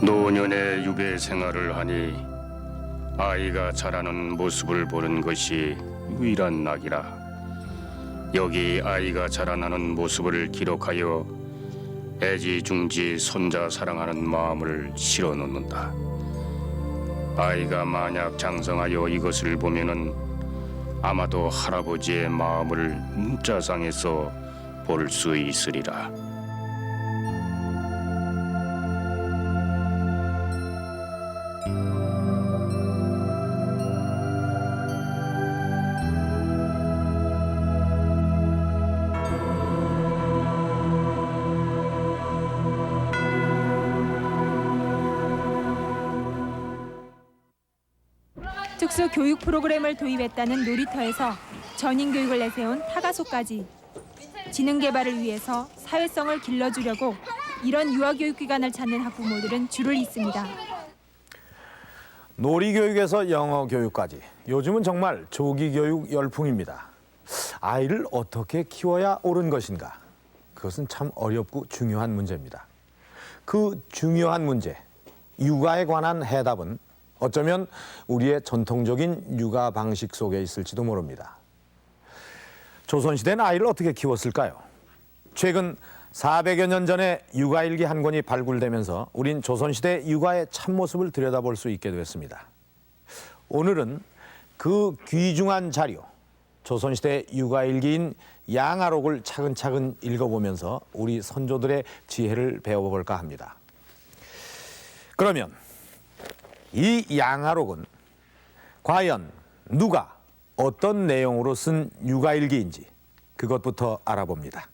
노년의 유배 생활을 하니 아이가 자라는 모습을 보는 것이 유일한 낙이라. 여기 아이가 자라나는 모습을 기록하여 애지중지 손자 사랑하는 마음을 실어 놓는다. 아이가 만약 장성하여 이것을 보면은 아마도 할아버지의 마음을 문자상에서 볼 수 있으리라. 특수 교육 프로그램을 도입했다는 놀이터에서 전인 교육을 내세운 타가소까지 지능 개발을 위해서 사회성을 길러주려고 이런 유아교육기관을 찾는 학부모들은 줄을 잇습니다. 놀이교육에서 영어 교육까지 요즘은 정말 조기 교육 열풍입니다. 아이를 어떻게 키워야 옳은 것인가? 그것은 참 어렵고 중요한 문제입니다. 그 중요한 문제, 육아에 관한 해답은 어쩌면 우리의 전통적인 육아 방식 속에 있을지도 모릅니다. 조선시대는 아이를 어떻게 키웠을까요? 최근 400여 년 전에 육아일기 한 권이 발굴되면서 우린 조선시대 육아의 참모습을 들여다볼 수 있게 됐습니다. 오늘은 그 귀중한 자료, 조선시대 육아일기인 양아록을 차근차근 읽어보면서 우리 선조들의 지혜를 배워볼까 합니다. 그러면 이 양아록은 과연 누가 어떤 내용으로 쓴 육아일기인지 그것부터 알아봅니다.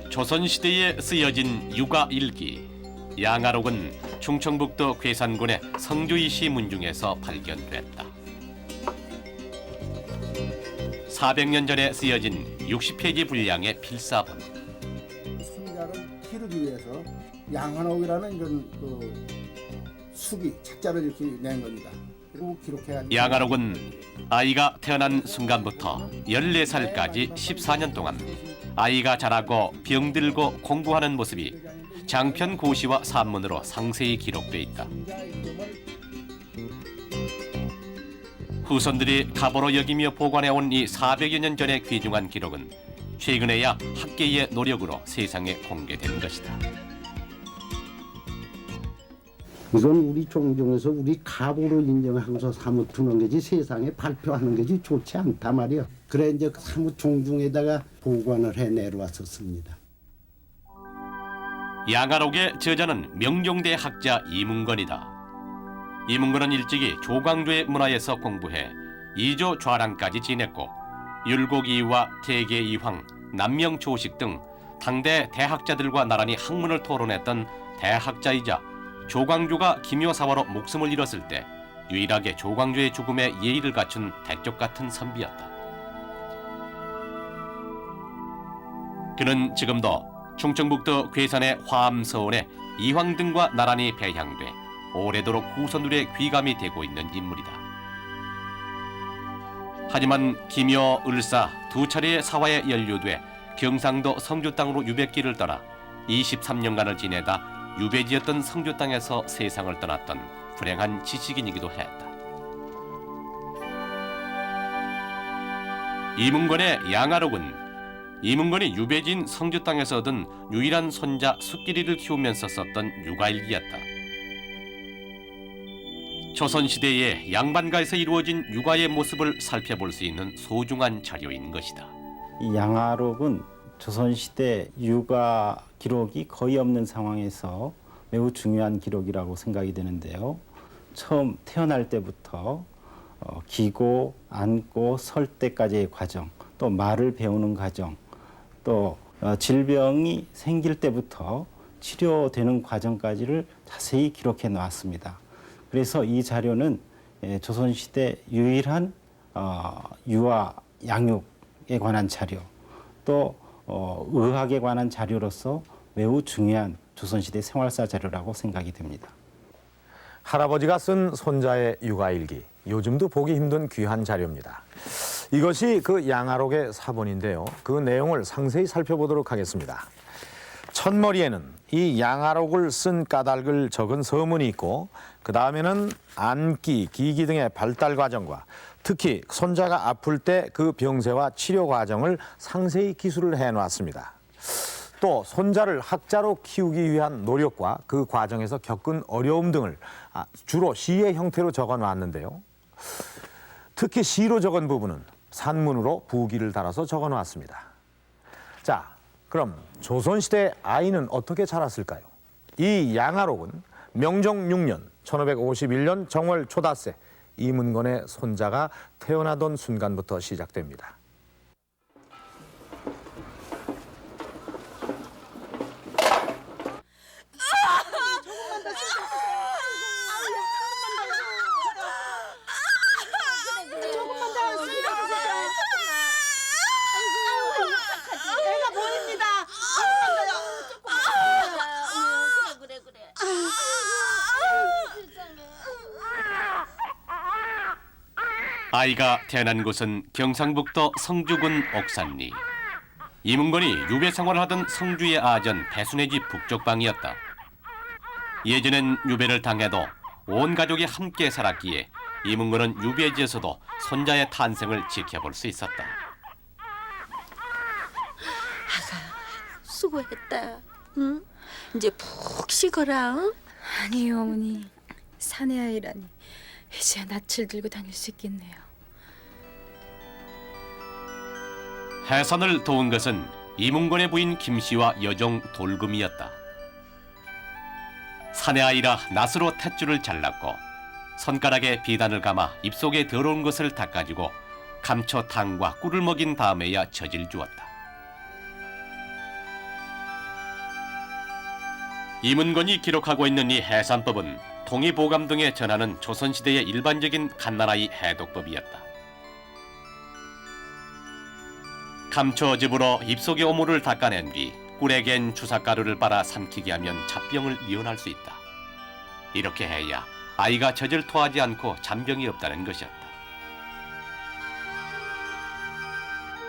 조선시대에 쓰여진 육아일기 양아록은 충청북도 괴산군의 성주이시 문중에서 발견됐다. 400년 전에 쓰여진 60페이지 분량의 필사본. 손자를 기르기 위해서 양아록이라는 이런 수기 책자를 이렇게 낸 겁니다. 그리고 기록해야. 양아록은 아이가 태어난 순간부터 14살까지 14년 동안 아이가 자라고 병들고 공부하는 모습이 장편 고시와 산문으로 상세히 기록돼 있다. 후손들이 가보로 여기며 보관해온 이 400여 년 전의 귀중한 기록은 최근에야 학계의 노력으로 세상에 공개된 것이다. 이건 우리 종종에서 우리 가보로 인정하고서 사뭇 두는 거지 세상에 발표하는 것이 좋지 않다 말이야. 그래 이제 사뭇 종중에다가 보관을 해 내려왔었습니다. 양아록의 저자는 명종대 학자 이문건이다. 이문건은 일찍이 조광조의 문화에서 공부해 이조 좌랑까지 지냈고 율곡이와 태계이황, 남명조식 등 당대 대학자들과 나란히 학문을 토론했던 대학자이자 조광조가 김효사화로 목숨을 잃었을 때 유일하게 조광조의 죽음에 예의를 갖춘 대쪽 같은 선비였다. 그는 지금도 충청북도 괴산의 화암서원에 이황 등과 나란히 배향돼 오래도록 후손들의 귀감이 되고 있는 인물이다. 하지만 김효, 을사 두 차례의 사화에 연루돼 경상도 성주 땅으로 유배길을 떠나 23년간을 지내다 유배지였던 성주 땅에서 세상을 떠났던 불행한 지식인이기도 했다. 이문건의 양아록은 이문건이 유배지인 성주 땅에서 얻은 유일한 손자 숙기리를 키우면서 썼던 육아일기였다. 조선시대의 양반가에서 이루어진 육아의 모습을 살펴볼 수 있는 소중한 자료인 것이다. 이 양아록은 조선시대 육아 기록이 거의 없는 상황에서 매우 중요한 기록이라고 생각이 되는데요. 처음 태어날 때부터 기고, 안고, 설 때까지의 과정, 또 말을 배우는 과정, 또 질병이 생길 때부터 치료되는 과정까지를 자세히 기록해 놓았습니다. 그래서 이 자료는 조선시대 유일한 유아 양육에 관한 자료, 또 의학에 관한 자료로서 매우 중요한 조선시대 생활사 자료라고 생각이 됩니다. 할아버지가 쓴 손자의 육아일기, 요즘도 보기 힘든 귀한 자료입니다. 이것이 그 양아록의 사본인데요. 그 내용을 상세히 살펴보도록 하겠습니다. 첫머리에는 이 양아록을 쓴 까닭을 적은 서문이 있고 그 다음에는 안기, 기기 등의 발달 과정과 특히 손자가 아플 때 그 병세와 치료 과정을 상세히 기술을 해놓았습니다. 또 손자를 학자로 키우기 위한 노력과 그 과정에서 겪은 어려움 등을 주로 시의 형태로 적어놨는데요. 특히 시로 적은 부분은 산문으로 부기를 달아서 적어놓았습니다. 자, 그럼 조선시대 아이는 어떻게 자랐을까요? 이 양아록은 명종 6년 1551년 정월 초닷새 이문건의 손자가 태어나던 순간부터 시작됩니다. 아이가 태어난 곳은 경상북도 성주군 옥산리. 이문건이 유배 생활을 하던 성주의 아전 배순의 집 북쪽방이었다. 예전엔 유배를 당해도 온 가족이 함께 살았기에 이문건은 유배지에서도 손자의 탄생을 지켜볼 수 있었다. 수고했다. 응? 이제 푹 쉬거라. 응? 아니요, 어머니. 사내 아이라니. 이제야 낯을 들고 다닐 수 있겠네요. 해산을 도운 것은 이문건의 부인 김씨와 여종 돌금이었다. 사내 아이라 낫으로 탯줄을 잘랐고 손가락에 비단을 감아 입속에 더러운 것을 닦아주고 감초탕과 꿀을 먹인 다음에야 젖을 주었다. 이문건이 기록하고 있는 이 해산법은 통일보감 등에 전하는 조선시대의 일반적인 갓난아이 해독법이었다. 감초즙으로 입속의 오물을 닦아낸 뒤 꿀에 갠 주사가루를 빨아 삼키게 하면 잡병을 이어날 수 있다. 이렇게 해야 아이가 젖을 토하지 않고 잔병이 없다는 것이었다.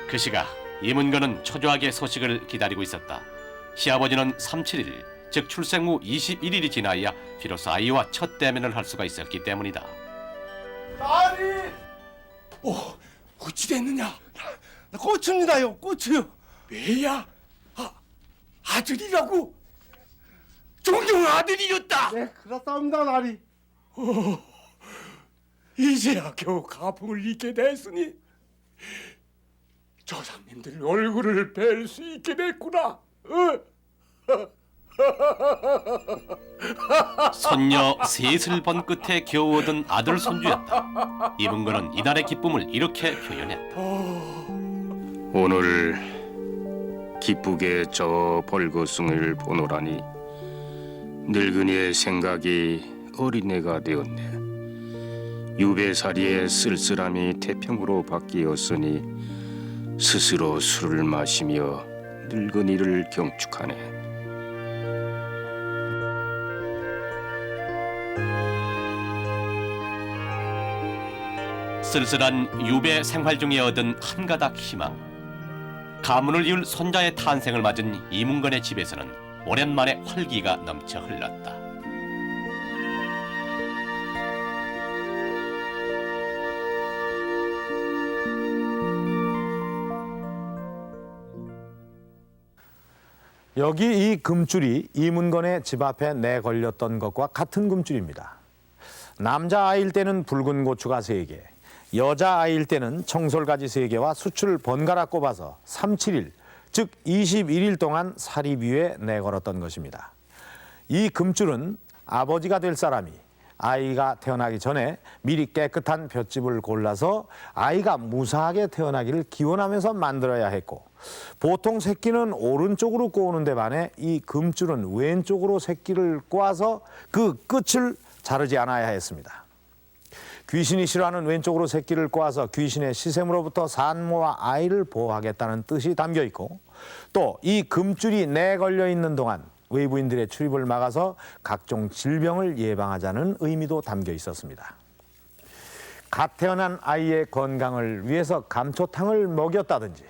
그 시각 이문건은 초조하게 소식을 기다리고 있었다. 시아버지는 37일, 즉 출생 후 21일이 지나야 비로소 아이와 첫 대면을 할 수가 있었기 때문이다. 딸이! 어찌 됐느냐? 나 꽃입니다요, 꽃이요. 왜야? 아들이라고? 종종 아들이었다. 네, 그렇습니다, 나리. 이제야 겨우 가풍을 잊게 됐으니 조상님들 얼굴을 뵐 수 있게 됐구나. 손녀 셋을 본 끝에 겨우 얻은 아들 손주였다. 이문건은 이날의 기쁨을 이렇게 표현했다. 오늘 기쁘게 저 벌거숭이를 보노라니 늙은이의 생각이 어린애가 되었네. 유배살이의 쓸쓸함이 태평으로 바뀌었으니 스스로 술을 마시며 늙은이를 경축하네. 쓸쓸한 유배 생활 중에 얻은 한 가닥 희망. 가문을 이을 손자의 탄생을 맞은 이문건의 집에서는 오랜만에 활기가 넘쳐 흘렀다. 여기 이 금줄이 이문건의 집 앞에 내걸렸던 것과 같은 금줄입니다. 남자아이일 때는 붉은 고추가 3개, 여자아이일 때는 청솔가지 3개와 수출을 번갈아 꼽아서 37일, 즉 21일 동안 사립 위에 내걸었던 것입니다. 이 금줄은 아버지가 될 사람이 아이가 태어나기 전에 미리 깨끗한 볏짚을 골라서 아이가 무사하게 태어나기를 기원하면서 만들어야 했고, 보통 새끼는 오른쪽으로 꼬우는 데 반해 이 금줄은 왼쪽으로 새끼를 꼬아서 그 끝을 자르지 않아야 했습니다. 귀신이 싫어하는 왼쪽으로 새끼를 꼬아서 귀신의 시샘으로부터 산모와 아이를 보호하겠다는 뜻이 담겨 있고, 또 이 금줄이 내걸려 있는 동안 외부인들의 출입을 막아서 각종 질병을 예방하자는 의미도 담겨 있었습니다. 갓 태어난 아이의 건강을 위해서 감초탕을 먹였다든지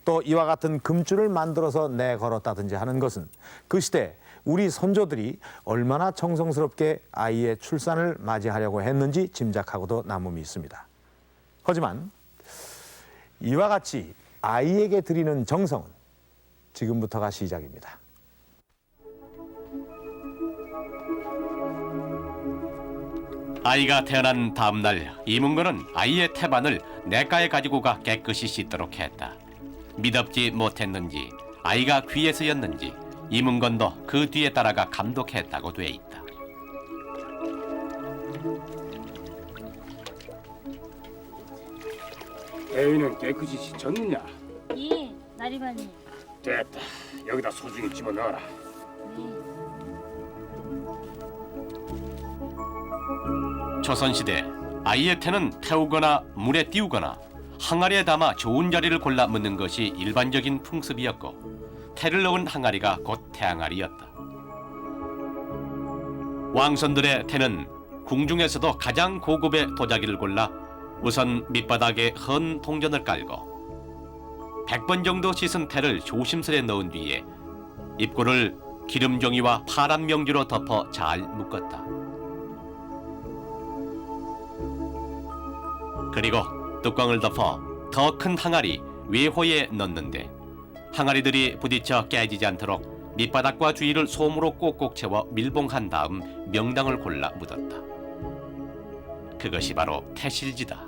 또 이와 같은 금줄을 만들어서 내걸었다든지 하는 것은 그 시대 우리 선조들이 얼마나 정성스럽게 아이의 출산을 맞이하려고 했는지 짐작하고도 남음이 있습니다. 하지만 이와 같이 아이에게 드리는 정성은 지금부터가 시작입니다. 아이가 태어난 다음 날 이문건은 아이의 태반을 냇가에 가지고 가 깨끗이 씻도록 했다. 미덥지 못했는지 아이가 귀해서였는지 이문건도 그 뒤에 따라가 감독했다고 돼 있다. 애인은 깨끗이 씻었느냐? 예, 나리반이. 됐다. 여기다 소중히 집어넣어라. 조선시대 아이의 태는 태우거나 물에 띄우거나 항아리에 담아 좋은 자리를 골라 묻는 것이 일반적인 풍습이었고 태를 넣은 항아리가 곧 태항아리였다. 왕손들의 태는 궁중에서도 가장 고급의 도자기를 골라 우선 밑바닥에 헌 동전을 깔고 100번 정도 씻은 태를 조심스레 넣은 뒤에 입구를 기름종이와 파란 명주로 덮어 잘 묶었다. 그리고 뚜껑을 덮어 더 큰 항아리 외호에 넣는데 항아리들이 부딪혀 깨지지 않도록 밑바닥과 주위를 솜으로 꼭꼭 채워 밀봉한 다음 명당을 골라 묻었다. 그것이 바로 태실지다.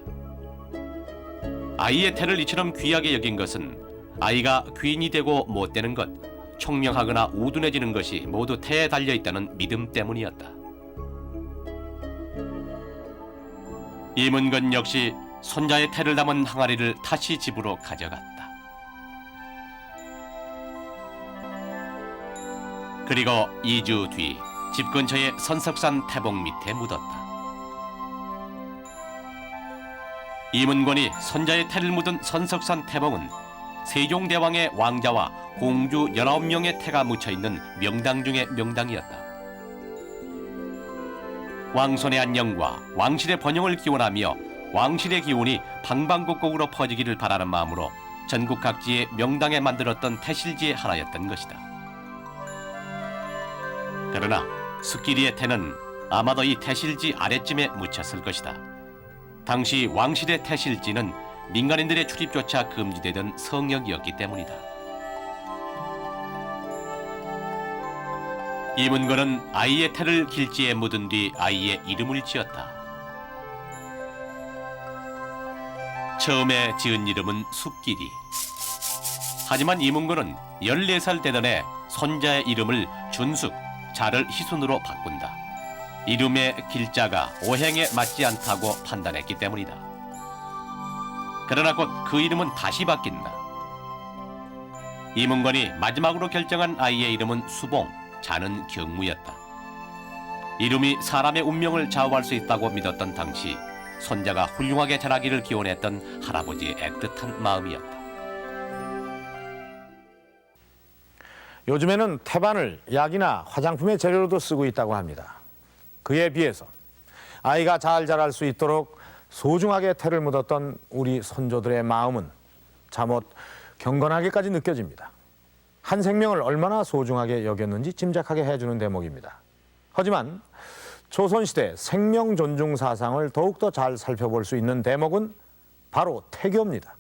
아이의 태를 이처럼 귀하게 여긴 것은 아이가 귀인이 되고 못 되는 것, 총명하거나 우둔해지는 것이 모두 태에 달려있다는 믿음 때문이었다. 이문건 역시 손자의 태를 담은 항아리를 다시 집으로 가져갔다. 그리고 2주 뒤 집 근처의 선석산 태봉 밑에 묻었다. 이문건이 손자의 태를 묻은 선석산 태봉은 세종대왕의 왕자와 공주 19명의 태가 묻혀있는 명당 중의 명당이었다. 왕손의 안녕과 왕실의 번영을 기원하며 왕실의 기운이 방방곡곡으로 퍼지기를 바라는 마음으로 전국 각지의 명당에 만들었던 태실지의 하나였던 것이다. 그러나 숫길이의 태는 아마도 이 태실지 아래쯤에 묻혔을 것이다. 당시 왕실의 태실지는 민간인들의 출입조차 금지되던 성역이었기 때문이다. 이문건은 아이의 태를 길지에 묻은 뒤 아이의 이름을 지었다. 처음에 지은 이름은 숫길이. 하지만 이문건은 14살 되던 해 손자의 이름을 준숙, 자를 희순으로 바꾼다. 이름의 길자가 오행에 맞지 않다고 판단했기 때문이다. 그러나 곧 그 이름은 다시 바뀐다. 이문건이 마지막으로 결정한 아이의 이름은 수봉, 자는 경무였다. 이름이 사람의 운명을 좌우할 수 있다고 믿었던 당시 손자가 훌륭하게 자라기를 기원했던 할아버지의 애틋한 마음이었다. 요즘에는 태반을 약이나 화장품의 재료로도 쓰고 있다고 합니다. 그에 비해서 아이가 잘 자랄 수 있도록 소중하게 태를 묻었던 우리 선조들의 마음은 잠옷 경건하게까지 느껴집니다. 한 생명을 얼마나 소중하게 여겼는지 짐작하게 해주는 대목입니다. 하지만 조선시대 생명 존중 사상을 더욱더 잘 살펴볼 수 있는 대목은 바로 태교입니다.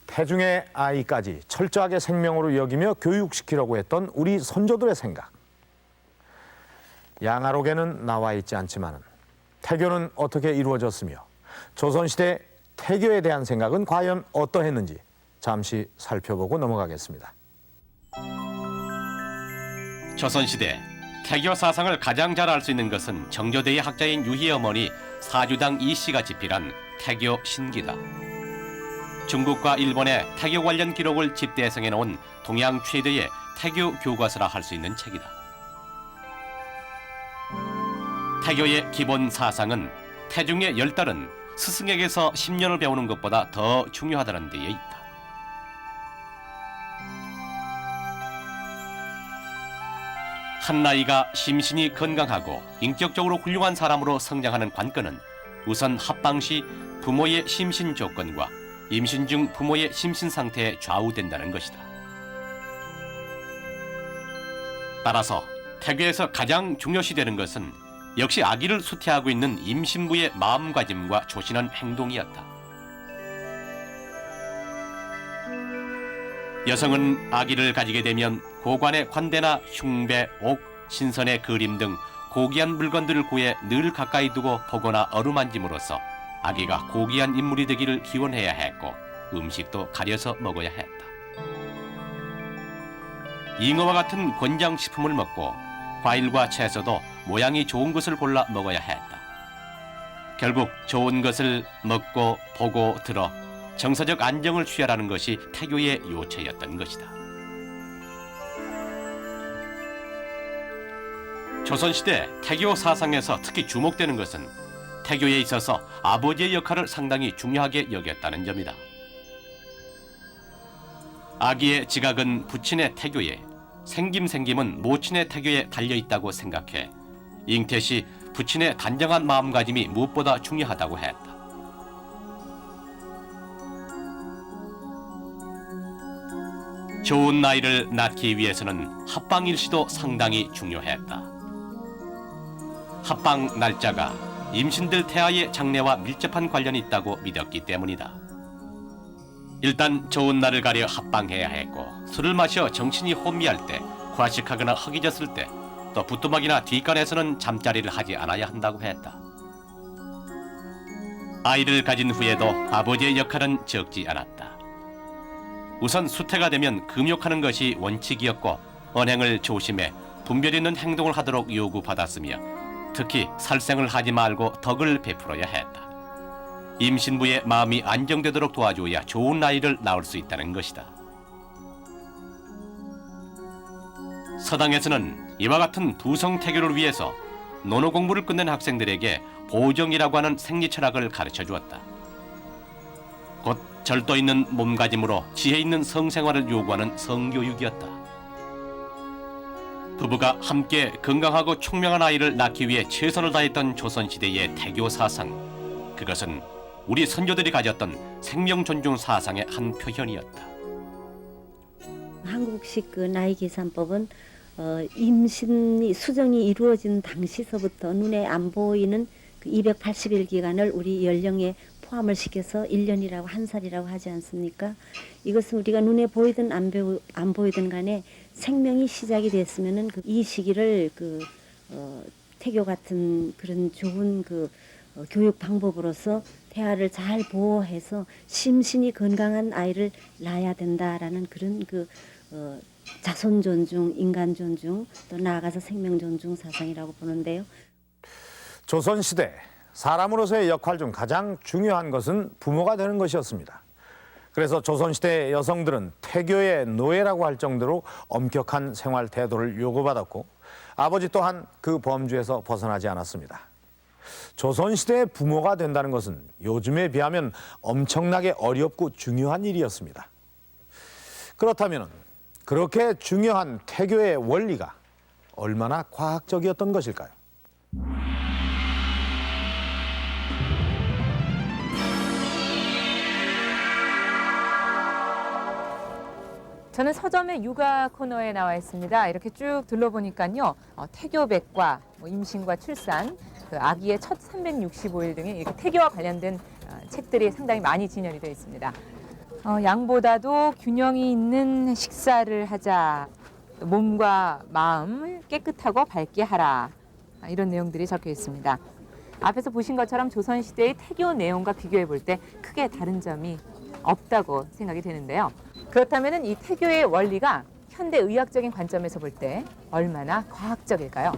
태중의 아이까지 철저하게 생명으로 여기며 교육시키려고 했던 우리 선조들의 생각. 양아록에는 나와 있지 않지만 태교는 어떻게 이루어졌으며 조선시대 태교에 대한 생각은 과연 어떠했는지 잠시 살펴보고 넘어가겠습니다. 조선시대 태교 사상을 가장 잘 알 수 있는 것은 정조대의 학자인 유희의 어머니 사주당 이씨가 집필한 태교 신기다. 중국과 일본의 태교 관련 기록을 집대성해 놓은 동양 최대의 태교 교과서라 할 수 있는 책이다. 태교의 기본 사상은 태중의 10달은 스승에게서 10년을 배우는 것보다 더 중요하다는 데에 있다. 한 나이가 심신이 건강하고 인격적으로 훌륭한 사람으로 성장하는 관건은 우선 합방 시 부모의 심신 조건과 임신 중 부모의 심신 상태에 좌우된다는 것이다. 따라서 태교에서 가장 중요시되는 것은 역시 아기를 수태하고 있는 임신부의 마음가짐과 조신한 행동이었다. 여성은 아기를 가지게 되면 고관의 관대나 흉배, 옥, 신선의 그림 등 고귀한 물건들을 구해 늘 가까이 두고 보거나 어루만짐으로써 아기가 고귀한 인물이 되기를 기원해야 했고 음식도 가려서 먹어야 했다. 잉어와 같은 권장식품을 먹고 과일과 채소도 모양이 좋은 것을 골라 먹어야 했다. 결국 좋은 것을 먹고 보고 들어 정서적 안정을 취하라는 것이 태교의 요체였던 것이다. 조선시대 태교 사상에서 특히 주목되는 것은 태교에 있어서 아버지의 역할을 상당히 중요하게 여겼다는 점이다. 아기의 지각은 부친의 태교에, 생김은 모친의 태교에 달려있다고 생각해 잉태 시 부친의 단정한 마음가짐이 무엇보다 중요하다고 했다. 좋은 아이를 낳기 위해서는 합방 일시도 상당히 중요했다. 합방 날짜가 임신들 태아의 장래와 밀접한 관련이 있다고 믿었기 때문이다. 일단 좋은 날을 가려 합방해야 했고 술을 마셔 정신이 혼미할 때, 과식하거나 허기졌을 때, 또 부뚜막이나 뒷간에서는 잠자리를 하지 않아야 한다고 했다. 아이를 가진 후에도 아버지의 역할은 적지 않았다. 우선 수태가 되면 금욕하는 것이 원칙이었고 언행을 조심해 분별 있는 행동을 하도록 요구받았으며 특히 살생을 하지 말고 덕을 베풀어야 했다. 임신부의 마음이 안정되도록 도와줘야 좋은 아이를 낳을 수 있다는 것이다. 서당에서는 이와 같은 두성태교를 위해서 논어 공부를 끝낸 학생들에게 보정이라고 하는 생리철학을 가르쳐 주었다. 곧 절도 있는 몸가짐으로 지혜 있는 성생활을 요구하는 성교육이었다. 부부가 함께 건강하고 총명한 아이를 낳기 위해 최선을 다했던 조선시대의 태교 사상, 그것은 우리 선조들이 가졌던 생명 존중 사상의 한 표현이었다. 한국식 그 나이 계산법은 임신이 수정이 이루어진 당시서부터 눈에 안 보이는 그 280일 기간을 우리 연령에 포함을 시켜서 1년이라고 한 살이라고 하지 않습니까? 이것은 우리가 눈에 보이든 안 보이든 간에 생명이 시작이 됐으면은 이 시기를 태교 같은 그런 좋은 교육 방법으로서 태아를 잘 보호해서 심신이 건강한 아이를 낳아야 된다라는 그런 자손 존중, 인간 존중, 또 나아가서 생명 존중 사상이라고 보는데요. 조선시대 사람으로서의 역할 중 가장 중요한 것은 부모가 되는 것이었습니다. 그래서 조선시대 여성들은 태교의 노예라고 할 정도로 엄격한 생활 태도를 요구받았고 아버지 또한 그 범주에서 벗어나지 않았습니다. 조선시대의 부모가 된다는 것은 요즘에 비하면 엄청나게 어렵고 중요한 일이었습니다. 그렇다면 그렇게 중요한 태교의 원리가 얼마나 과학적이었던 것일까요? 저는 서점의 육아 코너에 나와 있습니다. 이렇게 쭉 둘러보니까요, 태교백과 임신과 출산, 아기의 첫 365일 등의 이렇게 태교와 관련된 책들이 상당히 많이 진열이 되어 있습니다. 양보다도 균형이 있는 식사를 하자, 몸과 마음을 깨끗하고 밝게 하라, 이런 내용들이 적혀 있습니다. 앞에서 보신 것처럼 조선시대의 태교 내용과 비교해 볼 때 크게 다른 점이 없다고 생각이 되는데요. 그렇다면 이 태교의 원리가 현대 의학적인 관점에서 볼 때 얼마나 과학적일까요?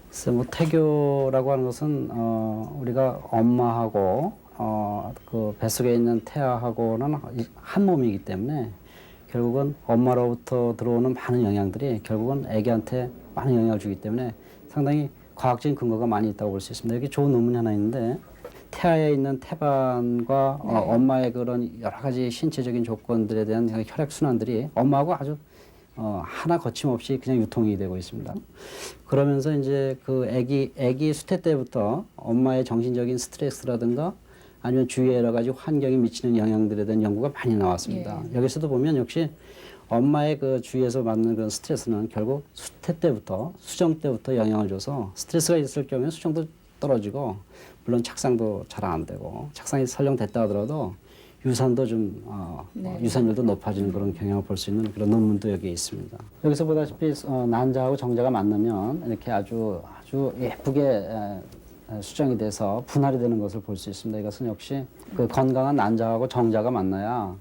그래서 태교라고 하는 것은 우리가 엄마하고 그 뱃속에 있는 태아하고는 한 몸이기 때문에 결국은 엄마로부터 들어오는 많은 영향들이 결국은 아기한테 많은 영향을 주기 때문에 상당히 과학적인 근거가 많이 있다고 볼 수 있습니다. 여기 좋은 논문이 하나 있는데 태아에 있는 태반과 엄마의 그런 여러 가지 신체적인 조건들에 대한 혈액 순환들이 엄마하고 아주 하나 거침없이 그냥 유통이 되고 있습니다. 그러면서 이제 그 아기 수태 때부터 엄마의 정신적인 스트레스라든가 아니면 주위의 여러 가지 환경이 미치는 영향들에 대한 연구가 많이 나왔습니다. 여기서도 보면 역시 엄마의 그 주위에서 받는 그런 스트레스는 결국 수태 때부터 수정 때부터 영향을 줘서 스트레스가 있을 경우에 수정도 떨어지고 물론 착상도 잘 안 되고 착상이 설령 됐다 하더라도 유산도 좀 유산율도 높아지는 그런 경향을 볼 수 있는 그런 논문도 여기에 있습니다. 여기서 보다시피 난자하고 정자가 만나면 이렇게 아주 예쁘게 수정이 돼서 분할이 되는 것을 볼 수 있습니다. 이것은 역시 그 건강한 난자하고 정자가 만나야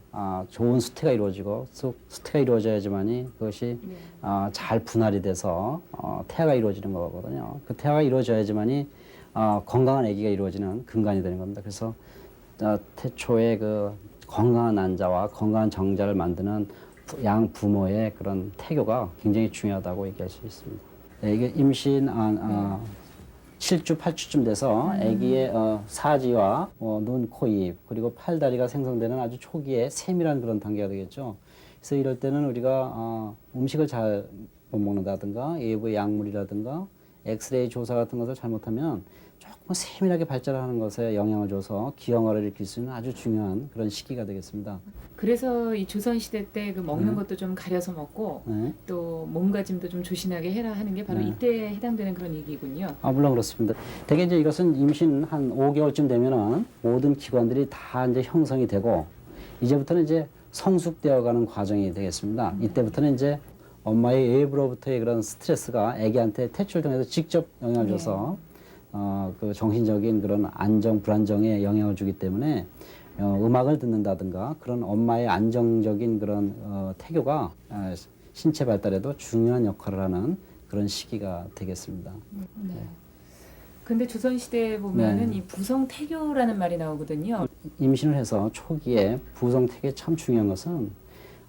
좋은 수태가 이루어지고 수태가 이루어져야지만이 그것이 잘 분할이 돼서 태아가 이루어지는 거거든요. 그 태아가 이루어져야지만이 건강한 아기가 이루어지는 근간이 되는 겁니다. 그래서 태초에 그 건강한 난자와 건강한 정자를 만드는 양 부모의 그런 태교가 굉장히 중요하다고 얘기할 수 있습니다. 네, 이게 임신 7주, 8주쯤 돼서 아기의 사지와 눈, 코, 입 그리고 팔다리가 생성되는 아주 초기에 세밀한 그런 단계가 되겠죠. 그래서 이럴 때는 우리가 음식을 잘 못 먹는다든가 외부의 약물이라든가 엑스레이 조사 같은 것을 잘못하면 조금 세밀하게 발달하는 것에 영향을 줘서 기형아를 일으킬 수 있는 아주 중요한 그런 시기가 되겠습니다. 그래서 이 조선시대 때 그 먹는 것도 좀 가려서 먹고 또 몸가짐도 좀 조신하게 해라 하는 게 바로 이때에 해당되는 그런 얘기군요. 물론 그렇습니다. 대개 이제 이것은 임신 한 5개월쯤 되면은 모든 기관들이 다 이제 형성이 되고 이제부터는 이제 성숙되어 가는 과정이 되겠습니다. 이때부터는 이제 엄마의 외부로부터의 그런 스트레스가 아기한테 태초를 통해서 직접 영향을 줘서 그 정신적인 그런 안정, 불안정에 영향을 주기 때문에 음악을 듣는다든가 그런 엄마의 안정적인 그런 태교가 신체 발달에도 중요한 역할을 하는 그런 시기가 되겠습니다. 네. 근데 조선시대에 보면은 이 부성태교라는 말이 나오거든요. 임신을 해서 초기에 부성태교에 참 중요한 것은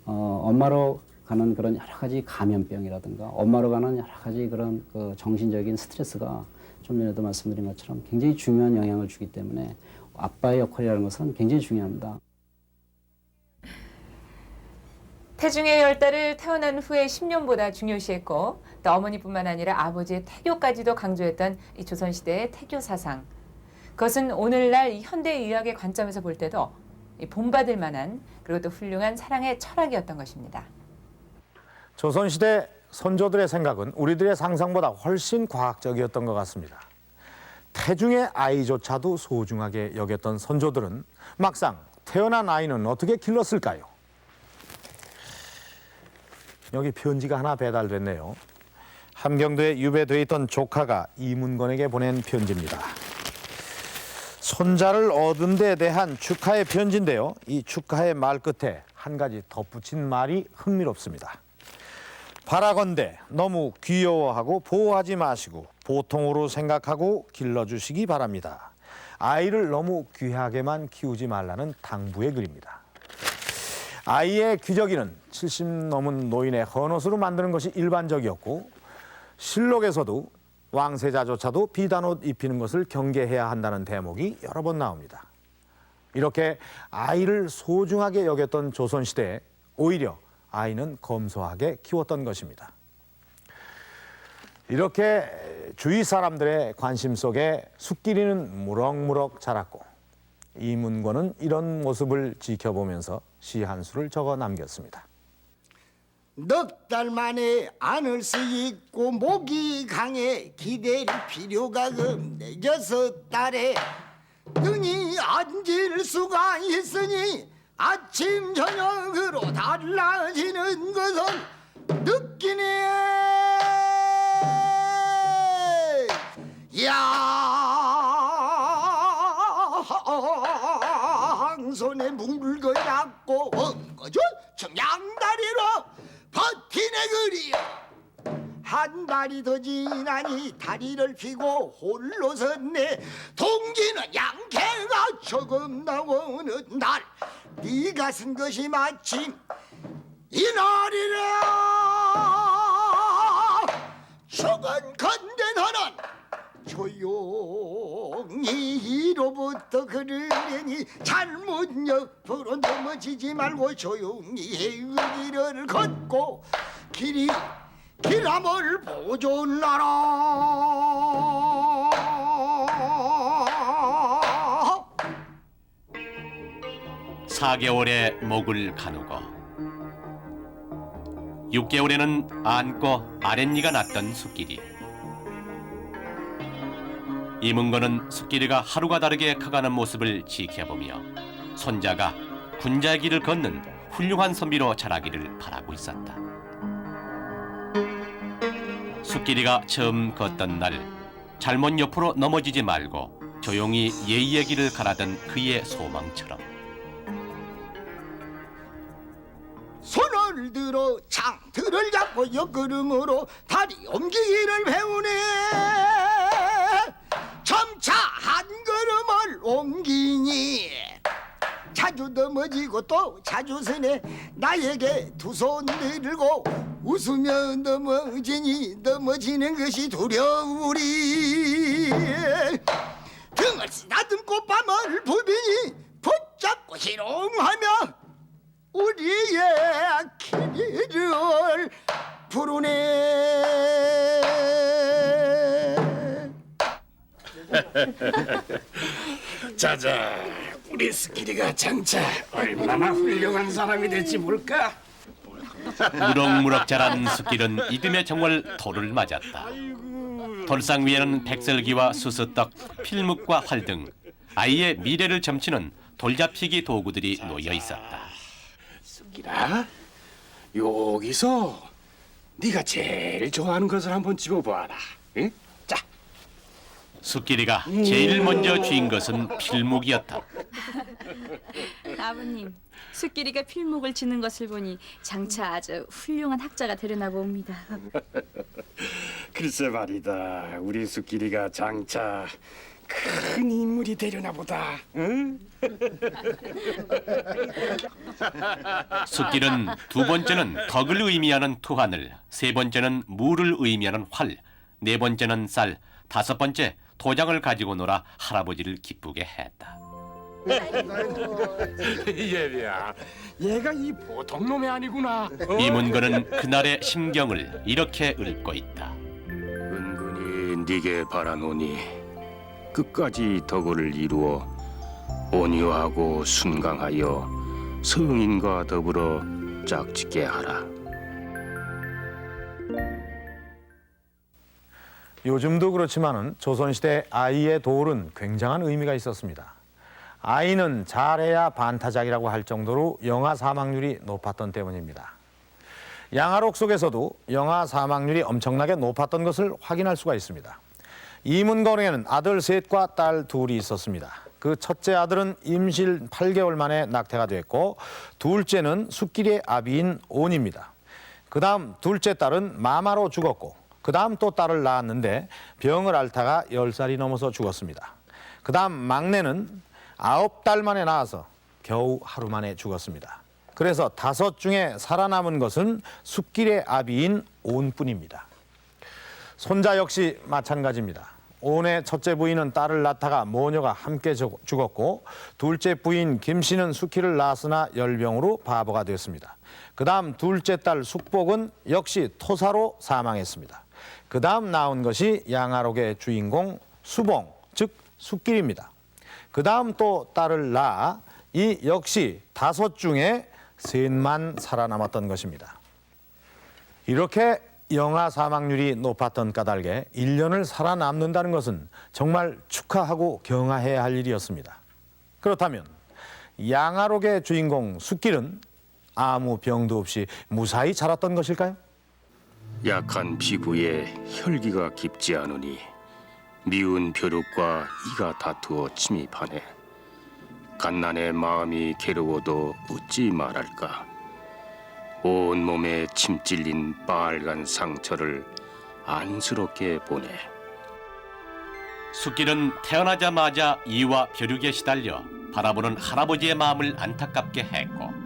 엄마로 가는 그런 여러 가지 감염병이라든가 엄마로 가는 여러 가지 그런 그 정신적인 스트레스가 좀 전에도 말씀드린 것처럼 굉장히 중요한 영향을 주기 때문에 아빠의 역할이라는 것은 굉장히 중요합니다. 태중의 열달을 태어난 후에 10년보다 중요시했고 또 어머니뿐만 아니라 아버지의 태교까지도 강조했던 이 조선시대의 태교 사상. 그것은 오늘날 이 현대의학의 관점에서 볼 때도 본받을 만한 그리고 또 훌륭한 사랑의 철학이었던 것입니다. 조선시대 선조들의 생각은 우리들의 상상보다 훨씬 과학적이었던 것 같습니다. 태중의 아이조차도 소중하게 여겼던 선조들은 막상 태어난 아이는 어떻게 길렀을까요? 여기 편지가 하나 배달됐네요. 함경도에 유배돼 있던 조카가 이문건에게 보낸 편지입니다. 손자를 얻은 데 대한 축하의 편지인데요. 이 축하의 말 끝에 한 가지 덧붙인 말이 흥미롭습니다. 바라건대 너무 귀여워하고 보호하지 마시고 보통으로 생각하고 길러주시기 바랍니다. 아이를 너무 귀하게만 키우지 말라는 당부의 글입니다. 아이의 귀저귀는 70 넘은 노인의 헌옷으로 만드는 것이 일반적이었고 실록에서도 왕세자조차도 비단옷 입히는 것을 경계해야 한다는 대목이 여러 번 나옵니다. 이렇게 아이를 소중하게 여겼던 조선시대에 오히려 아이는 검소하게 키웠던 것입니다. 이렇게 주위 사람들의 관심 속에 숫기리는 무럭무럭 자랐고 이문건은 이런 모습을 지켜보면서 시 한 수를 적어 남겼습니다. 넉 달 만에 안을 수 있고 목이 강해 기댈 필요가 없네. 6달에 능히 앉을 수가 있으니 아침 저녁으로 달라지는 것은 느끼네. 양손에 뭉글거 잡고 엉거져 청양다리로 버티네 그리요. 한 발이 더 지나니 다리를 피고 홀로 섰네. 동기는 양캐가 조금 나오는 날 네가 쓴 것이 마침 이날이라. 죽은 건데 너는 조용히 이로부터 그러려니 잘못 옆으로 넘어지지 말고 조용히 의리를 걷고 길함을 보존하라. 4개월에 목을 가누고 6개월에는 안고 아랫니가 났던 숫길이. 이문건은 숫길이가 하루가 다르게 커가는 모습을 지켜보며 손자가 군자의 길을 걷는 훌륭한 선비로 자라기를 바라고 있었다. 숫길이가 처음 걷던 날 잘못 옆으로 넘어지지 말고 조용히 예의의 길을 가라던 그의 소망처럼 손을 들어 창틀을 잡고 옆걸음으로 다리 옮기기를 배우네. 점차 한 걸음을 옮기니 자주 넘어지고 또 자주 서네. 나에게 두 손 들고 웃으며 넘어지니 넘어지는 것이 두려우리. 등을 쓰다듬고 밤을 부비니 붙잡고 희롱하며 우리의 길을 부르네. 자자, 우리 스키리가 장차 얼마나 훌륭한 사람이 될지 볼까? 무럭무럭 자란 숫길은 이듬해 정월 돌을 맞았다. 돌상 위에는 백설기와 수수떡, 필묵과 활 등 아이의 미래를 점치는 돌잡히기 도구들이 놓여 있었다. 숫길아, 여기서 네가 제일 좋아하는 것을 한번 집어보아라. 응? 자. 숫길이가 제일 먼저 쥔 것은 필묵이었다. 아버님, 숫길이가 필묵을 지는 것을 보니 장차 아주 훌륭한 학자가 되려나 봅니다. 글쎄 말이다, 우리 숫길이가 장차 큰 인물이 되려나 보다. 응? 숫길은 두 번째는 덕을 의미하는 투하늘, 세 번째는 무를 의미하는 활, 네 번째는 쌀, 다섯 번째 도장을 가지고 놀아 할아버지를 기쁘게 했다. 얘야, 얘가 이 보통 놈이 아니구나. 이문건은 그날의 심경을 이렇게 읊고 있다. 은근히 네게 바라노니 끝까지 덕을 이루어 온유하고 순강하여 성인과 더불어 짝짓게 하라. 요즘도 그렇지만은 조선시대 아이의 도울은 굉장한 의미가 있었습니다. 아이는 잘해야 반타작이라고 할 정도로 영아 사망률이 높았던 때문입니다. 양아록 속에서도 영아 사망률이 엄청나게 높았던 것을 확인할 수가 있습니다. 이문건에는 아들 셋과 딸 둘이 있었습니다. 그 첫째 아들은 임실 8개월 만에 낙태가 됐고 둘째는 숫길이의 아비인 온입니다. 그 다음 둘째 딸은 마마로 죽었고 그 다음 또 딸을 낳았는데 병을 앓다가 10살이 넘어서 죽었습니다. 그 다음 막내는 9달 만에 낳아서 겨우 하루 만에 죽었습니다. 그래서 5 중에 살아남은 것은 숫길의 아비인 온뿐입니다. 손자 역시 마찬가지입니다. 온의 첫째 부인은 딸을 낳다가 모녀가 함께 죽었고 둘째 부인 김씨는 숫길을 낳았으나 열병으로 바보가 되었습니다. 그 다음 둘째 딸 숙복은 역시 토사로 사망했습니다. 그 다음 나온 것이 양아록의 주인공 수봉, 즉 숫길입니다. 그 다음 또 딸을 낳아 이 역시 5 중에 셋만 살아남았던 것입니다. 이렇게 영아 사망률이 높았던 까닭에 1년을 살아남는다는 것은 정말 축하하고 경하해야 할 일이었습니다. 그렇다면 양아록의 주인공 숫길은 아무 병도 없이 무사히 자랐던 것일까요? 약한 피부에 혈기가 깊지 않으니 미운 벼룩과 이가 다투어 침입하네. 갓난의 마음이 괴로워도 어찌 말할까. 온몸에 침 찔린 빨간 상처를 안쓰럽게 보네. 숫길은 태어나자마자 이와 벼룩에 시달려 바라보는 할아버지의 마음을 안타깝게 했고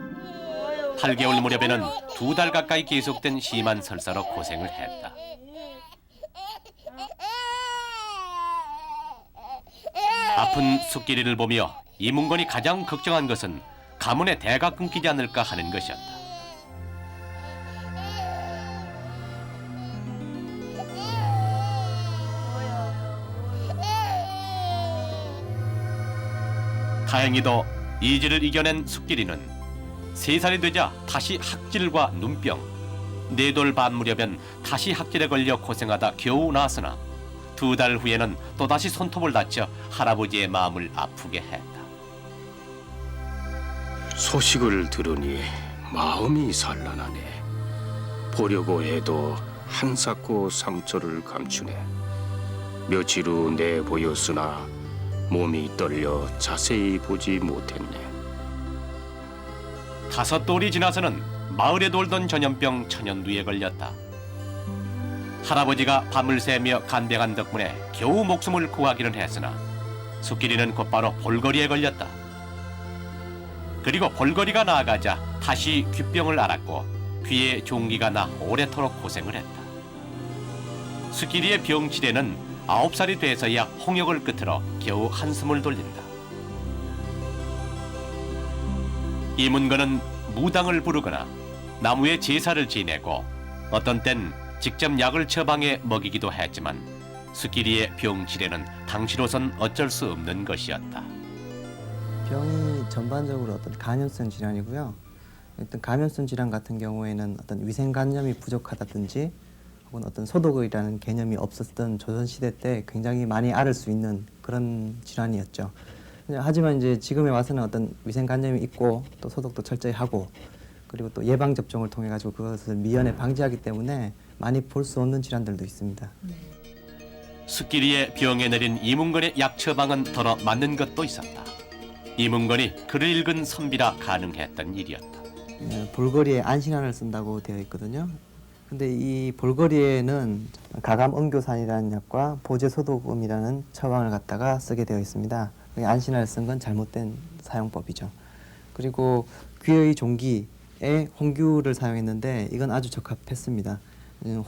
8개월 무렵에는 2달 가까이 계속된 심한 설사로 고생을 했다. 아픈 숫길이를 보며 이문건이 가장 걱정한 것은 가문의 대가 끊기지 않을까 하는 것이었다. 다행히도 이지를 이겨낸 숙기리는 3살이 되자 다시 학질과 눈병, 4돌 반 무렵엔 다시 학질에 걸려 고생하다 겨우 나았으나 2달 후에는 또다시 손톱을 다쳐 할아버지의 마음을 아프게 했다. 소식을 들으니 마음이 산란하네. 보려고 해도 한사코 상처를 감추네. 며칠 후 내보였으나 몸이 떨려 자세히 보지 못했네. 5돌이 지나서는 마을에 돌던 전염병 천연두에 걸렸다. 할아버지가 밤을 새며 간병한 덕분에 겨우 목숨을 구하기는 했으나 숙기리는 곧바로 볼거리에 걸렸다. 그리고 볼거리가 나아가자 다시 귀병을 앓았고 귀에 종기가 나 오래도록 고생을 했다. 숙기리의 병치레는 9살이 돼서야 홍역을 끝으로 겨우 한숨을 돌린다. 이문건은 무당을 부르거나 나무에 제사를 지내고 어떤 땐 직접 약을 처방해 먹이기도 했지만 숙기리의 병치레는 당시로선 어쩔 수 없는 것이었다. 병이 전반적으로 어떤 감염성 질환이고요. 어떤 감염성 질환 같은 경우에는 어떤 위생관념이 부족하다든지 혹은 어떤 소독이라는 개념이 없었던 조선시대 때 굉장히 많이 앓을 수 있는 그런 질환이었죠. 하지만 이제 지금에 와서는 어떤 위생관념이 있고 또 소독도 철저히 하고 그리고 또 예방접종을 통해 가지고 그것을 미연에 방지하기 때문에 많이 볼 수 없는 질환들도 있습니다. 숙기리의 병에 내린 이문건의 약 처방은 더러 맞는 것도 있었다. 이문건이 글을 읽은 선비라 가능했던 일이었다. 볼거리에 안신안을 쓴다고 되어 있거든요. 근데 이 볼거리에는 가감응교산이라는 약과 보제소독음이라는 처방을 갖다가 쓰게 되어 있습니다. 안신안을 쓴 건 잘못된 사용법이죠. 그리고 귀의 종기에 홍규를 사용했는데 이건 아주 적합했습니다.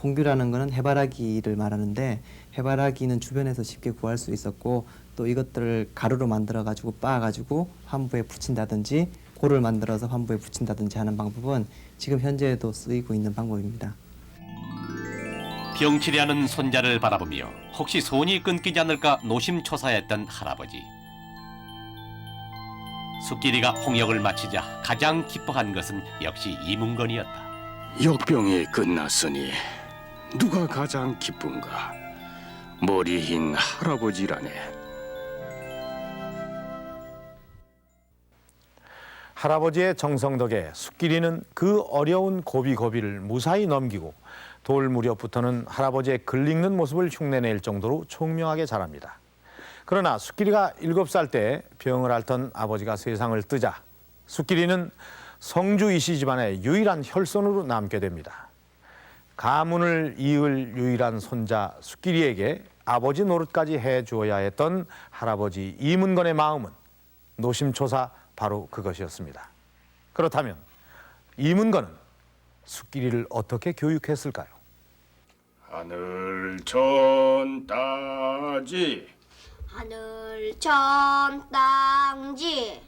홍규라는 것은 해바라기를 말하는데 해바라기는 주변에서 쉽게 구할 수 있었고 또 이것들을 가루로 만들어 가지고 빻아 가지고 환부에 붙인다든지 고를 만들어서 환부에 붙인다든지 하는 방법은 지금 현재에도 쓰이고 있는 방법입니다. 병치레하는 손자를 바라보며 혹시 손이 끊기지 않을까 노심초사했던 할아버지. 숙기리가 홍역을 마치자 가장 기뻐한 것은 역시 이문건이었다. 역병이 끝났으니 누가 가장 기쁜가? 머리 흰 할아버지라네. 할아버지의 정성 덕에 숙기리는 그 어려운 고비고비를 무사히 넘기고 돌 무렵부터는 할아버지의 글 읽는 모습을 흉내낼 정도로 총명하게 자랍니다. 그러나 숙기리가 7살 때 병을 앓던 아버지가 세상을 뜨자 숙기리는 성주 이씨 집안의 유일한 혈손으로 남게 됩니다. 가문을 이을 유일한 손자 숙기리에게 아버지 노릇까지 해주어야 했던 할아버지 이문건의 마음은 노심초사 바로 그것이었습니다. 그렇다면 이문건은 숙기리를 어떻게 교육했을까요? 하늘 천 따지 하늘 천 땅지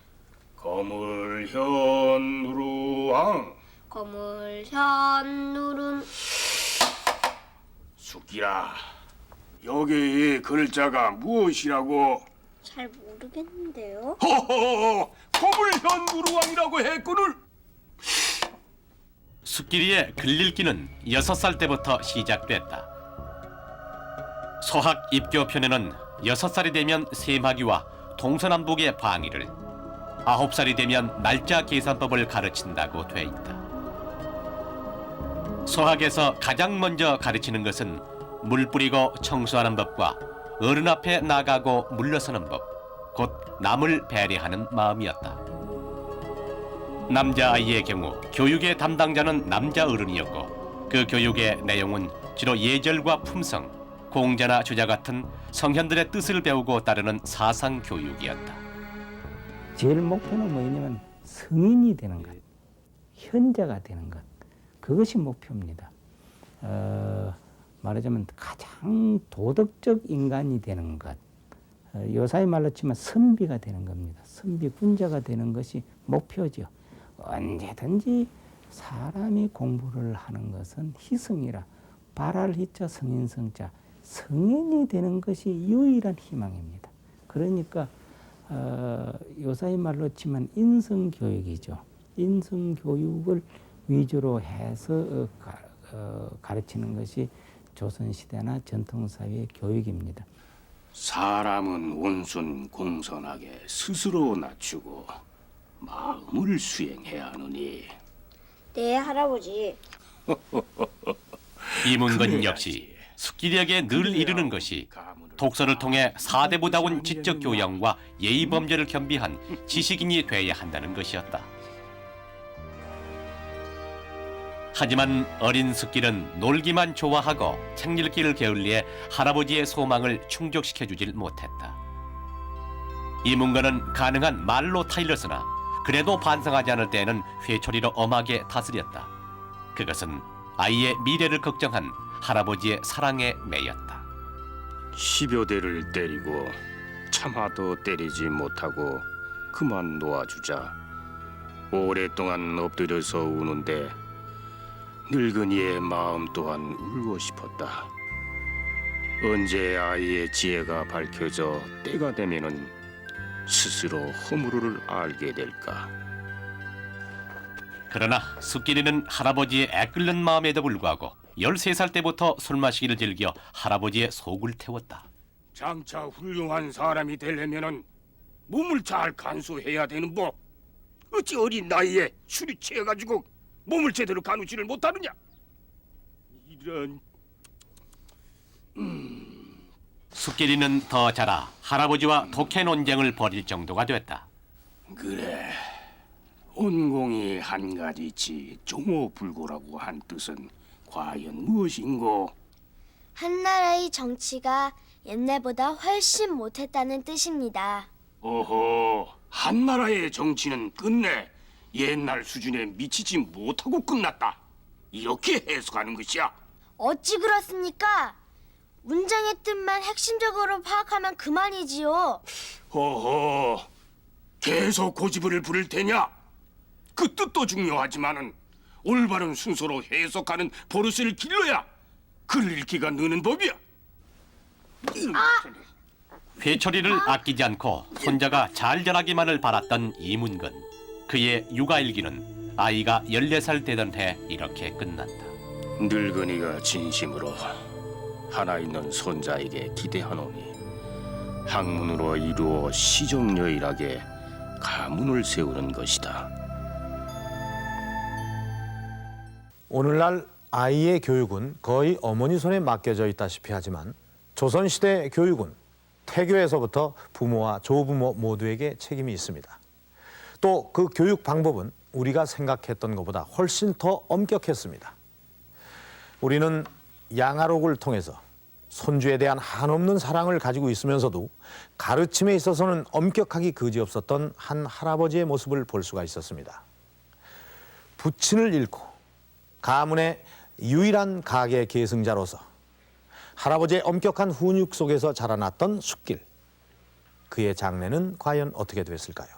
거물현 누루왕 거물현 누른 숙기라, 여기 글자가 무엇이라고? 잘 모르겠는데요. 허허, 거물현 누루왕이라고 했거늘. 숙기리의 글 읽기는 6살 때부터 시작됐다. 소학 입교편에는 6살이 되면 셈하기와 동서남북의 방위를, 9살이 되면 날짜 계산법을 가르친다고 돼 있다. 소학에서 가장 먼저 가르치는 것은 물 뿌리고 청소하는 법과 어른 앞에 나가고 물러서는 법, 곧 남을 배려하는 마음이었다. 남자아이의 경우 교육의 담당자는 남자 어른이었고 그 교육의 내용은 주로 예절과 품성, 공자나 주자 같은 성현들의 뜻을 배우고 따르는 사상 교육이었다. 제일 목표는 뭐냐면 성인이 되는 것, 현자가 되는 것, 그것이 목표입니다. 말하자면 가장 도덕적 인간이 되는 것, 요사이 말로 치면 선비가 되는 겁니다. 선비 군자가 되는 것이 목표죠. 언제든지 사람이 공부를 하는 것은 희성이라 발할 희자 성인성자, 성인이 되는 것이 유일한 희망입니다. 그러니까 요사이 말로 치면 인성교육이죠. 인성교육을 위주로 해서 가르치는 것이 조선시대나 전통사회의 교육입니다. 사람은 온순 공손하게 스스로 낮추고 마음을 수행해야 하느니. 네, 할아버지. 이문건 역시 숙기리에게 늘 이르는 것이 독서를 통해 사대보다온 지적 교養과 예의 범죄를 겸비한 지식인이 돼야 한다는 것이었다. 하지만 어린 숙길은 놀기만 좋아하고 책 읽기를 게을리해 할아버지의 소망을 충족시켜주질 못했다. 이문건은 가능한 말로 타일렀으나 그래도 반성하지 않을 때에는 회초리로 엄하게 다스렸다. 그것은 아이의 미래를 걱정한 할아버지의 사랑에 매였다. 10여 대를 때리고 참아도 때리지 못하고 그만 놓아주자. 오랫동안 엎드려서 우는데 늙은이의 마음 또한 울고 싶었다. 언제 아이의 지혜가 밝혀져 때가 되면은 스스로 허물을 알게 될까. 그러나 숙기리는 할아버지의 애끓는 마음에도 불구하고 13살 때부터 술 마시기를 즐겨 할아버지의 속을 태웠다. 장차 훌륭한 사람이 되려면은 몸을 잘 간수해야 되는 법. 어찌 어린 나이에 술이 취해가지고 몸을 제대로 가누지를 못하느냐. 이런. 숙기리는 더 자라 할아버지와 독해 논쟁을 벌일 정도가 됐다. 그래. 온공이 한 가지치 종오불고라고 한 뜻은 과연 무엇인고? 한나라의 정치가 옛날보다 훨씬 못했다는 뜻입니다. 오호, 한나라의 정치는 끝내 옛날 수준에 미치지 못하고 끝났다. 이렇게 해석하는 것이야. 어찌 그렇습니까? 문장의 뜻만 핵심적으로 파악하면 그만이지요. 허허, 계속 고집을 부릴 테냐? 그 뜻도 중요하지만은 올바른 순서로 해석하는 버릇을 길러야 글 읽기가 느는 법이야. 회초리를 아끼지 않고 손자가 잘 자라기만을 바랐던 이문건. 그의 육아일기는 아이가 14살 되던 해 이렇게 끝났다. 늙은이가 진심으로 하나 있는 손자에게 기대하노니 학문으로 이루어 시정여일하게 가문을 세우는 것이다. 오늘날 아이의 교육은 거의 어머니 손에 맡겨져 있다시피 하지만 조선시대 교육은 태교에서부터 부모와 조부모 모두에게 책임이 있습니다. 또 그 교육 방법은 우리가 생각했던 것보다 훨씬 더 엄격했습니다. 우리는 양아록을 통해서 손주에 대한 한없는 사랑을 가지고 있으면서도 가르침에 있어서는 엄격하기 그지없었던 한 할아버지의 모습을 볼 수가 있었습니다. 부친을 잃고 가문의 유일한 가계 계승자로서 할아버지의 엄격한 훈육 속에서 자라났던 숙길. 그의 장래는 과연 어떻게 됐을까요?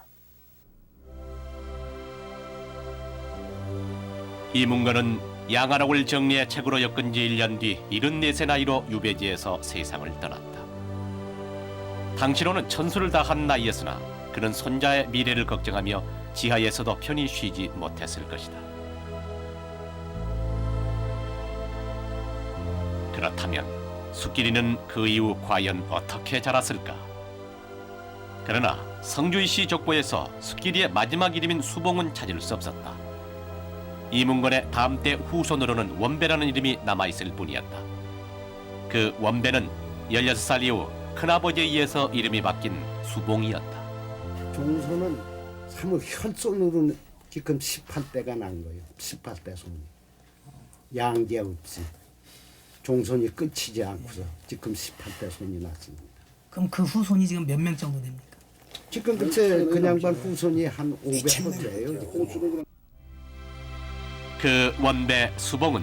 이문건은 양아록을 정리해 책으로 엮은 지 1년 뒤 74세 나이로 유배지에서 세상을 떠났다. 당시로는 천수를 다한 나이였으나 그는 손자의 미래를 걱정하며 지하에서도 편히 쉬지 못했을 것이다. 그렇다면 숙기리는 그 이후 과연 어떻게 자랐을까? 그러나 성주이 씨 족보에서 숙기리의 마지막 이름인 수봉은 찾을 수 없었다. 이문건의 다음 때 후손으로는 원배라는 이름이 남아있을 뿐이었다. 그 원배는 16살 이후 큰아버지에 의해서 이름이 바뀐 수봉이었다. 종손은 사뭇 혈손으로 지금 18대가 난 거예요. 18대 손이. 양계 없이. 종손이 끝이지 않고서 지금 18대 손이 났습니다. 그럼 그 후손이 지금 몇 명 정도 됩니까? 지금 글쎄 그 양반 후손이 한 500호째예요. 그 원배 수봉은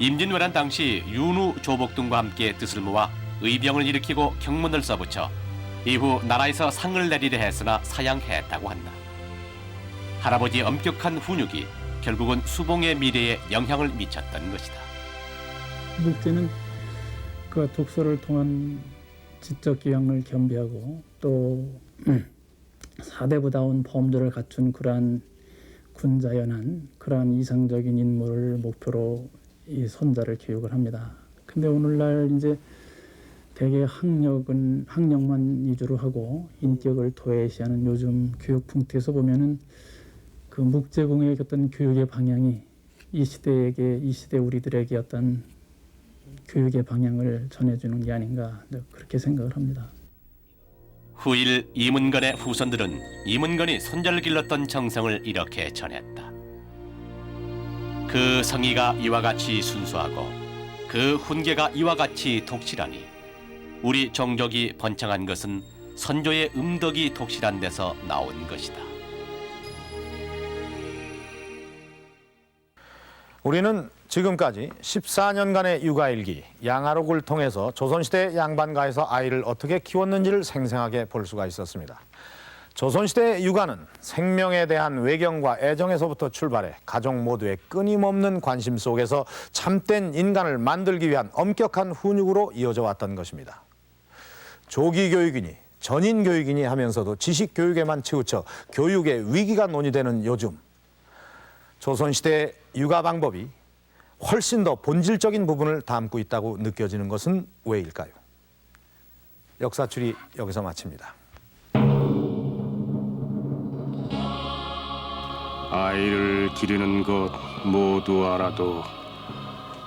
임진왜란 당시 윤우 조복 등과 함께 뜻을 모아 의병을 일으키고 경문을 써붙여 이후 나라에서 상을 내리려 했으나 사양했다고 한다. 할아버지의 엄격한 훈육이 결국은 수봉의 미래에 영향을 미쳤던 것이다. 볼 때는 그 독서를 통한 지적 교양을 겸비하고 또 4대부다운 범도를 갖춘 그러한 군자연한 그러한 이상적인 인물을 목표로 이 손자를 교육을 합니다. 근데 오늘날 이제 대개 학력만 위주로 하고 인격을 도외시하는 요즘 교육 풍토에서 보면은 그 묵제공의 어떤 교육의 방향이 이 시대 우리들에게 어떤 교육의 방향을 전해주는 게 아닌가 그렇게 생각을 합니다. 후일 이문건의 후손들은 이문건이 손자를 길렀던 정성을 이렇게 전했다. 그 성의가 이와 같이 순수하고 그 훈계가 이와 같이 독실하니 우리 종족이 번창한 것은 선조의 음덕이 독실한 데서 나온 것이다. 우리는 지금까지 14년간의 육아일기 양아록을 통해서 조선시대 양반가에서 아이를 어떻게 키웠는지를 생생하게 볼 수가 있었습니다. 조선시대 육아는 생명에 대한 외경과 애정에서부터 출발해 가족 모두의 끊임없는 관심 속에서 참된 인간을 만들기 위한 엄격한 훈육으로 이어져 왔던 것입니다. 조기교육이니 전인교육이니 하면서도 지식교육에만 치우쳐 교육의 위기가 논의되는 요즘, 조선시대 육아 방법이 훨씬 더 본질적인 부분을 담고 있다고 느껴지는 것은 왜일까요? 역사출이 여기서 마칩니다. 아이를 기르는 것 모두 알아도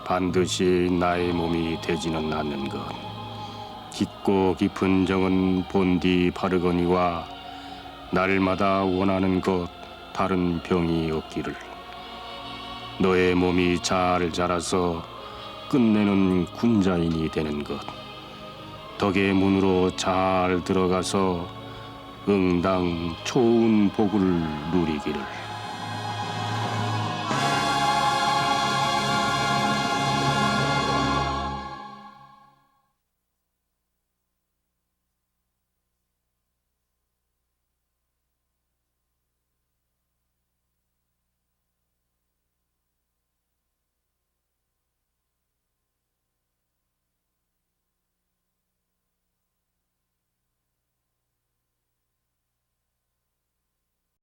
반드시 나의 몸이 되지는 않는 것. 깊고 깊은 정은 본디 바르거니와 날마다 원하는 것 다른 병이 없기를. 너의 몸이 잘 자라서 끝내는 군자인이 되는 것. 덕의 문으로 잘 들어가서 응당 좋은 복을 누리기를.